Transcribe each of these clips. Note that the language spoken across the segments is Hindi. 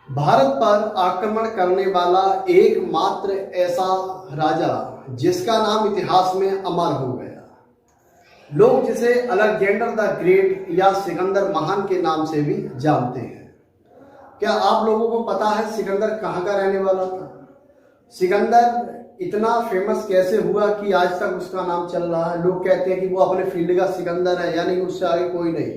भारत पर आक्रमण करने वाला एकमात्र ऐसा राजा जिसका नाम इतिहास में अमर हो गया। लोग जिसे अलेक्जेंडर द ग्रेट या सिकंदर महान के नाम से भी जानते हैं। क्या आप लोगों को पता है सिकंदर कहाँ का रहने वाला था? सिकंदर इतना फेमस कैसे हुआ कि आज तक उसका नाम चल रहा है? लोग कहते हैं कि वो अपने फील्ड का सिकंदर है, यानी उससे आगे कोई नहीं।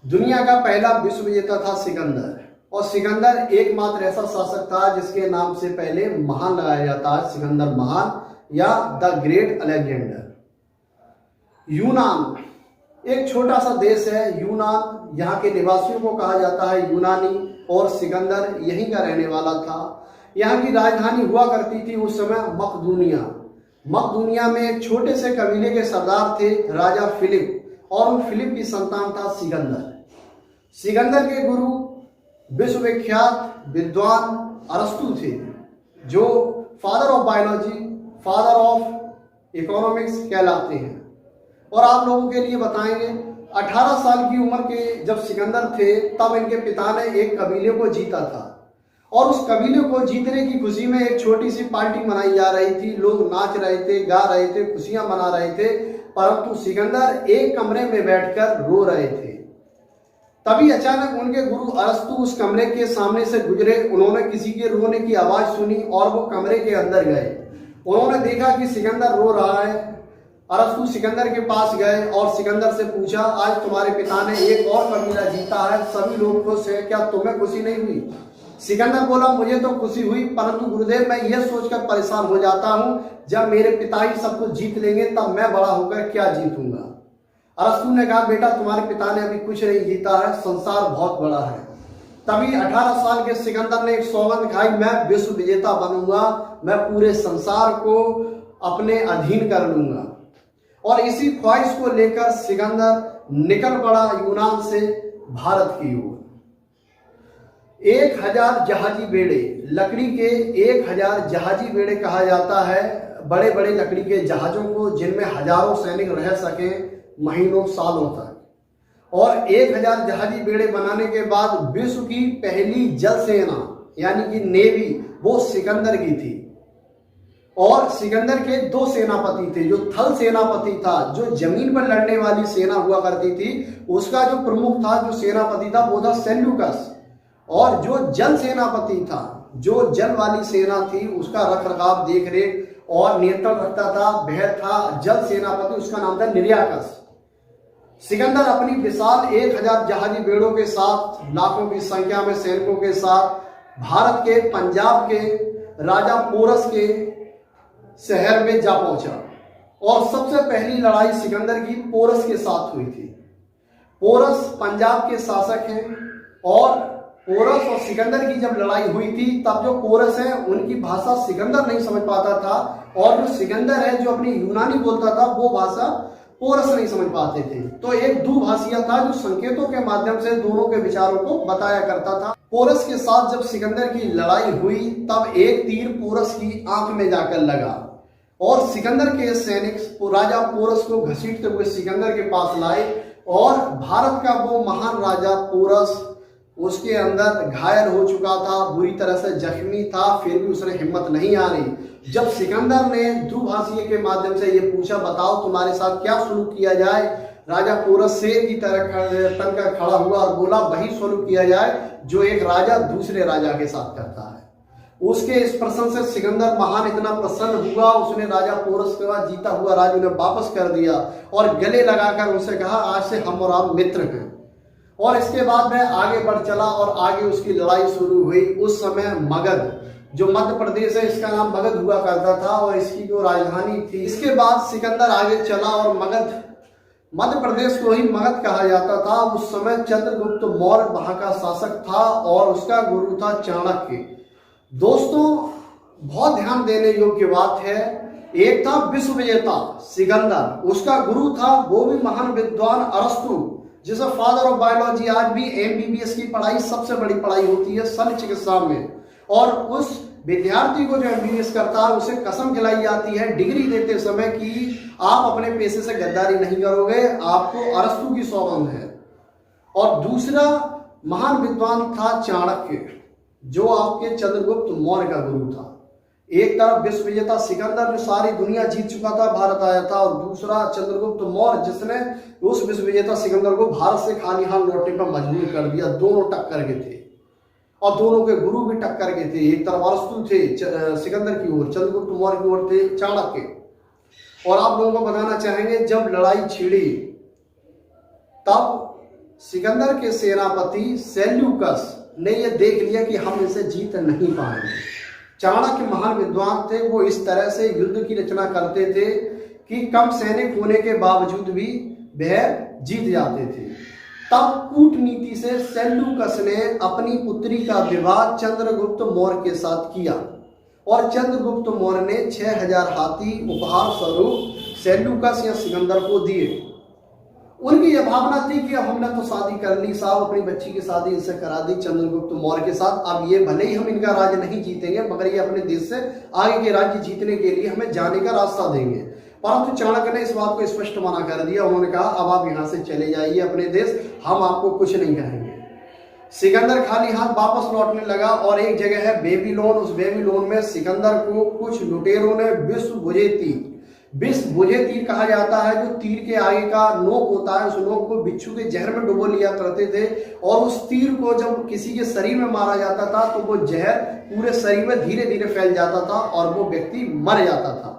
दुनिया का पहला विश्व विजेता था सिकंदर, और सिकंदर एकमात्र ऐसा शासक था जिसके नाम से पहले महान लगाया जाता है, सिकंदर महान या द ग्रेट अलेक्जेंडर। यूनान एक छोटा सा देश है। यूनान, यहाँ के निवासियों को कहा जाता है यूनानी, और सिकंदर यहीं का रहने वाला था। यहाँ की राजधानी हुआ करती थी उस समय मकदूनिया। मकदूनिया में एक छोटे से कबीले के सरदार थे राजा फिलिप, और उन फिलिप की संतान था सिकंदर। सिकंदर के गुरु विश्वविख्यात विद्वान अरस्तु थे, जो father of biology, father of economics कहलाते हैं। और आप लोगों के लिए बताएंगे, 18 साल की उम्र के जब सिकंदर थे तब इनके पिता ने एक कबीले को जीता था, और उस कबीले को जीतने की खुशी में एक छोटी सी पार्टी मनाई जा रही थी। लोग नाच रहे थे, गा रहे थे, खुशियां मना रहे थे, परंतु सिकंदर एक कमरे में बैठकर रो रहे थे। तभी अचानक उनके गुरु अरस्तु उस कमरे के सामने से गुजरे। उन्होंने किसी के रोने की आवाज सुनी और वो कमरे के अंदर गए। उन्होंने देखा कि सिकंदर रो रहा है। अरस्तु सिकंदर के पास गए और सिकंदर से पूछा, आज तुम्हारे पिता ने एक और कबीला जीता है, सभी लोग खुश हैं, क्या तुम्हें खुशी नहीं हुई? सिकंदर बोला, मुझे तो खुशी हुई, परंतु गुरुदेव मैं यह सोचकर परेशान हो जाता हूं, जब मेरे पिता ही सब कुछ जीत लेंगे तब मैं बड़ा होकर क्या जीतूंगा। अरस्तु ने कहा, बेटा तुम्हारे पिता ने अभी कुछ नहीं जीता है, संसार बहुत बड़ा है। तभी 18 साल के सिकंदर ने एक सौगंध खाई, मैं विश्व विजेता बनूंगा, मैं पूरे संसार को अपने अधीन कर लूंगा। और इसी ख्वाहिश को लेकर सिकंदर निकल पड़ा यूनान से भारत की ओर। 1000 जहाजी बेड़े, लकड़ी के 1000 जहाजी बेड़े कहा जाता है बड़े बड़े लकड़ी के जहाजों को, जिनमें हजारों सैनिक रह सके महीनों सालों तक। और 1000 जहाजी बेड़े बनाने के बाद विश्व की पहली जल सेना यानी कि नेवी वो सिकंदर की थी। और सिकंदर के 2 सेनापति थे। जो थल सेनापति था, जो जमीन पर लड़ने वाली सेना हुआ करती थी, उसका जो प्रमुख था, जो सेनापति था, वो था सेल्यूकस। और जो जल सेनापति था, जो जल वाली सेना थी, उसका रख रखाव, देख रेख और नियंत्रण रखता था, वह था जल सेनापति, उसका नाम था निर्याकस। सिकंदर अपनी विशाल 1000 जहाजी बेड़ों के साथ, लाखों की संख्या में सैनिकों के साथ भारत के पंजाब के राजा पोरस के शहर में जा पहुंचा। और सबसे पहली लड़ाई सिकंदर की पोरस के साथ हुई थी। पोरस पंजाब के शासक हैं, और पोरस और सिकंदर की जब लड़ाई हुई थी तब जो पोरस है उनकी भाषा सिकंदर नहीं समझ पाता था, और जो सिकंदर है जो अपनी यूनानी बोलता था वो भाषा पोरस नहीं समझ पाते थे। तो एक दुभाषिया था जो संकेतों के माध्यम से दोनों के विचारों को बताया करता था। पोरस के साथ जब सिकंदर की लड़ाई हुई तब एक तीर पोरस की आंख में जाकर लगा, और सिकंदर के सैनिक राजा पोरस को घसीटते हुए सिकंदर के पास लाए। और भारत का वो महान राजा पोरस उसके अंदर घायल हो चुका था, बुरी तरह से जख्मी था, फिर भी उसने हिम्मत नहीं हारी। जब सिकंदर ने दुभाषिये के माध्यम से ये पूछा, बताओ तुम्हारे साथ क्या सुलूक किया जाए, राजा पोरस शेर की तरह तनकर खड़ा हुआ और बोला, वही सुलूक किया जाए जो एक राजा दूसरे राजा के साथ करता है। उसके इस प्रश्न से सिकंदर महान इतना प्रसन्न हुआ, उसने राजा पोरस के बाद जीता हुआ राज उन्हें वापस कर दिया और गले लगाकर उनसे कहा, आज से हम और आप मित्र हैं। और इसके बाद वह आगे बढ़ चला और आगे उसकी लड़ाई शुरू हुई। उस समय मगध, जो मध्य प्रदेश है, इसका नाम मगध हुआ करता था और इसकी जो राजधानी थी। इसके बाद सिकंदर आगे चला और मगध, मध्य प्रदेश को ही मगध कहा जाता था। उस समय चंद्रगुप्त मौर्य वहां का शासक था और उसका गुरु था चाणक्य। दोस्तों, बहुत ध्यान देने योग्य बात है, एक था विश्व विजेता सिकंदर, उसका गुरु था वो भी महान विद्वान अरस्तु, जिसे फादर ऑफ बायोलॉजी, आज भी MBBS की पढ़ाई सबसे बड़ी पढ़ाई होती है शल्य चिकित्सा में। और उस विद्यार्थी को जो MBBS करता है उसे कसम खिलाई जाती है डिग्री देते समय कि आप अपने पेशे से गद्दारी नहीं करोगे, आपको अरस्तु की सौगंध है। और दूसरा महान विद्वान था चाणक्य। जो आपके चंद्रगुप्त मौर्य का गुरु था। एक तरफ विश्व विजेता सिकंदर जो सारी दुनिया जीत चुका था, भारत आया था, और दूसरा चंद्रगुप्त मौर्य जिसने उस विश्व विजेता सिकंदर को भारत से खाली हाथ लौटने पर मजबूर कर दिया। दोनों टक्कर के थे और दोनों के गुरु भी टक्कर के थे। एक तरफ अरस्तु थे सिकंदर की ओर, चंद्रगुप्त मौर्य की ओर थे चाणक्य। और आप लोगों को बताना चाहेंगे जब लड़ाई छिड़ी तब सिकंदर के सेनापति सेल्यूकस ने यह देख लिया कि हम इसे जीत नहीं पाएंगे। चाणक्य महान विद्वान थे, वो इस तरह से युद्ध की रचना करते थे कि कम सैनिक होने के बावजूद भी वह जीत जाते थे। तब कूटनीति से सेल्यूकस ने अपनी पुत्री का विवाह चंद्रगुप्त मौर्य के साथ किया और चंद्रगुप्त मौर्य ने 6000 हाथी उपहार स्वरूप सेल्यूकस या सिकंदर को दिए। उनकी यह भावना थी कि अब हमने तो शादी कर ली साहब, अपनी बच्ची की शादी इनसे करा दी चंद्रगुप्त मौर्य के साथ। अब ये भले ही हम इनका राज्य नहीं जीतेंगे मगर ये अपने देश से आगे के राज्य जीतने के लिए हमें जाने का रास्ता देंगे। परंतु चाणक्य ने इस बात को स्पष्ट मना कर दिया। उन्होंने कहा अब आप यहाँ से चले जाइए अपने देश, हम आपको कुछ नहीं कहेंगे। सिकंदर खाली हाथ वापस लौटने लगा और एक जगह है बेबीलोन, उस बेबीलोन में सिकंदर को कुछ लुटेरों ने विष बुझे तीर कहा जाता है, जो तीर के आगे का नोक होता है, उस नोक को बिच्छू के जहर में डुबो लिया करते थे। और उस तीर को जब किसी के शरीर में मारा जाता था तो वो जहर पूरे शरीर में धीरे धीरे फैल जाता था और वो व्यक्ति मर जाता था।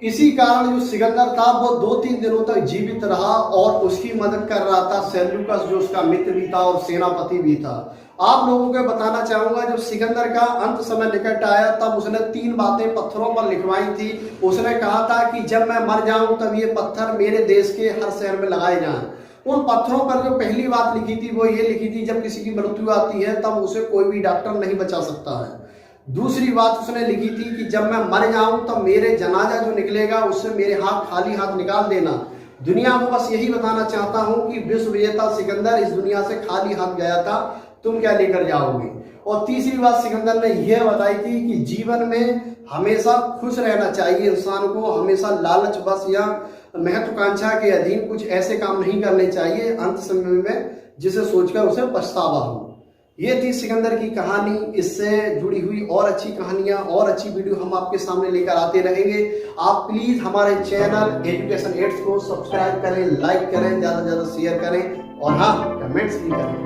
इसी कारण जो सिकंदर था वो 2-3 दिनों तक जीवित रहा और उसकी मदद कर रहा था सेल्यूकस, जो उसका मित्र भी था और सेनापति भी था। आप लोगों को बताना चाहूंगा जब सिकंदर का अंत समय निकट आया तब उसने 3 बातें पत्थरों पर लिखवाई थी। उसने कहा था कि जब मैं मर जाऊं तब ये पत्थर मेरे देश के हर शहर में लगाए जाएं। उन पत्थरों पर जो पहली बात लिखी थी वो ये लिखी थी जब किसी की मृत्यु आती है तब उसे कोई भी डॉक्टर नहीं बचा सकता है। दूसरी बात उसने लिखी थी कि जब मैं मर जाऊं तब मेरे जनाजा जो निकलेगा उससे मेरे हाथ खाली हाथ निकाल देना। दुनिया को बस यही बताना चाहता हूं कि विश्व विजेता सिकंदर इस दुनिया से खाली हाथ गया था, तुम क्या लेकर जाओगे। और तीसरी बात सिकंदर ने यह बताई थी कि जीवन में हमेशा खुश रहना चाहिए, इंसान को हमेशा लालच बस या महत्वाकांक्षा के अधीन कुछ ऐसे काम नहीं करने चाहिए अंत समय में जिसे सोचकर उसे पछतावा हो। ये थी सिकंदर की कहानी। इससे जुड़ी हुई और अच्छी कहानियां और अच्छी वीडियो हम आपके सामने लेकर आते रहेंगे। आप प्लीज हमारे चैनल एजुकेशन एड्स को सब्सक्राइब करें, लाइक करें, ज्यादा से ज्यादा शेयर करें और हाँ कमेंट्स भी करें।